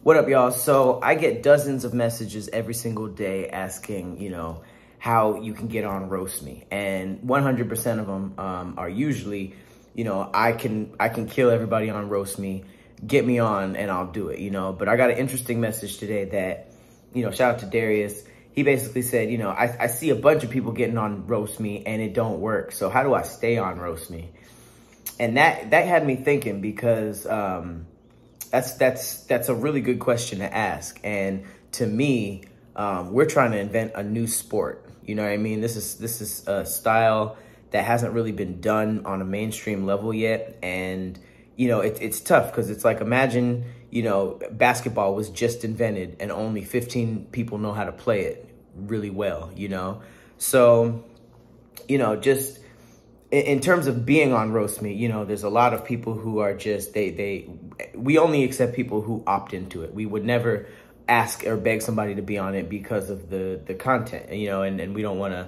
What up, y'all? So I get dozens of messages every single day asking, how you can get on Roast Me. And 100% of them are usually, I can kill everybody on Roast Me, get me on and I'll do it, But I got an interesting message today that, shout out to Darius. He basically said, I see a bunch of people getting on Roast Me and it don't work. So how do I stay on Roast Me? And that had me thinking because, that's a really good question to ask. And to me, we're trying to invent a new sport. You know what I mean? This is a style that hasn't really been done on a mainstream level yet. And, it's tough because it's like, imagine, basketball was just invented and only 15 people know how to play it really well, So, just in terms of being on Roast Me, there's a lot of people who are just, we only accept people who opt into it. We would never ask or beg somebody to be on it because of the content, and we don't want to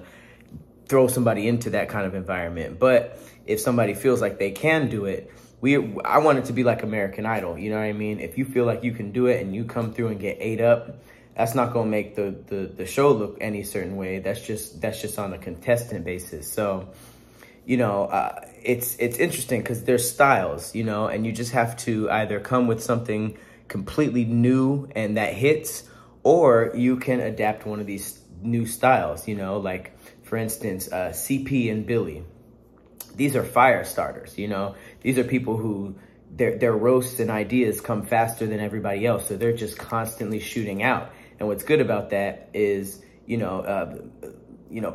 throw somebody into that kind of environment. But if somebody feels like they can do it, I want it to be like American Idol, you know what I mean? If you feel like you can do it and you come through and get ate up, that's not going to make the show look any certain way. That's just on a contestant basis. So, it's interesting because there's styles, and you just have to either come with something completely new and that hits, or you can adapt one of these new styles, like for instance, CP and Billy. These are fire starters, these are people who their roasts and ideas come faster than everybody else. So they're just constantly shooting out. And what's good about that is,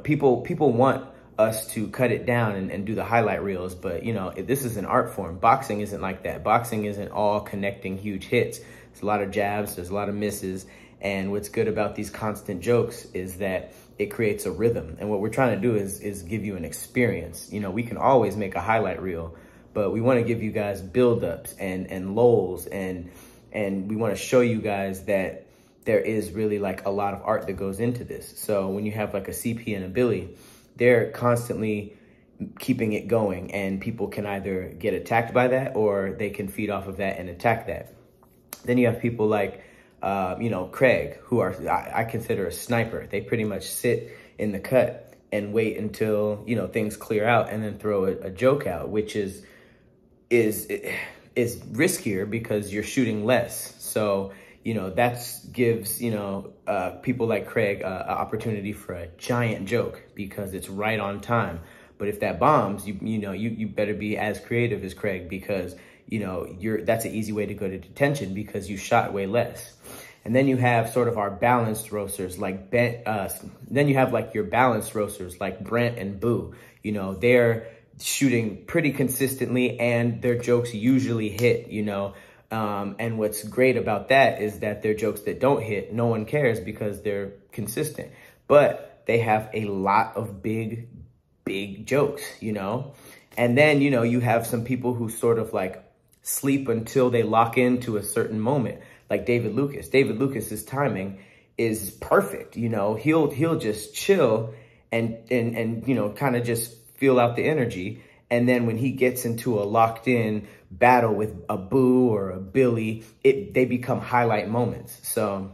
people want us to cut it down and do the highlight reels. But, this is an art form. Boxing isn't like that. Boxing isn't all connecting huge hits. There's a lot of jabs. There's a lot of misses. And what's good about these constant jokes is that it creates a rhythm. And what we're trying to do is give you an experience. We can always make a highlight reel, but we want to give you guys buildups and lulls. And we want to show you guys that there is really like a lot of art that goes into this. So when you have like a CP and a Billy, they're constantly keeping it going, and people can either get attacked by that or they can feed off of that and attack that. Then you have people like, Craig, who are, I consider a sniper. They pretty much sit in the cut and wait until, things clear out and then throw a joke out, which is riskier because you're shooting less. So, that gives, people like Craig an opportunity for a giant joke because it's right on time. But if that bombs, you better be as creative as Craig because, that's an easy way to go to detention because you shot way less. And then you have sort of our balanced roasters like then you have like your balanced roasters like Brent and Boo. They're shooting pretty consistently and their jokes usually hit, and what's great about that is that their jokes that don't hit, no one cares because they're consistent. But they have a lot of big jokes, And then, you have some people who sort of like sleep until they lock into a certain moment, like David Lucas. David Lucas's timing is perfect, He'll just chill and kind of just feel out the energy. And then when he gets into a locked in battle with a Boo or a Billy, they become highlight moments. So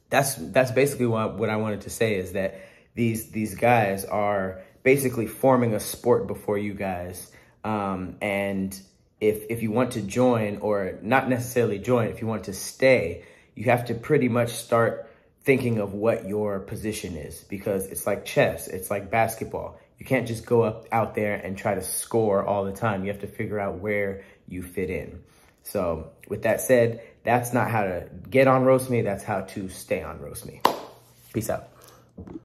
that's basically what I wanted to say is that these guys are basically forming a sport before you guys. And if you want to join, or not necessarily join, if you want to stay, you have to pretty much start thinking of what your position is, because it's like chess, it's like basketball. You can't just go out there and try to score all the time. You have to figure out where you fit in. So with that said, that's not how to get on Roast Me. That's how to stay on Roast Me. Peace out.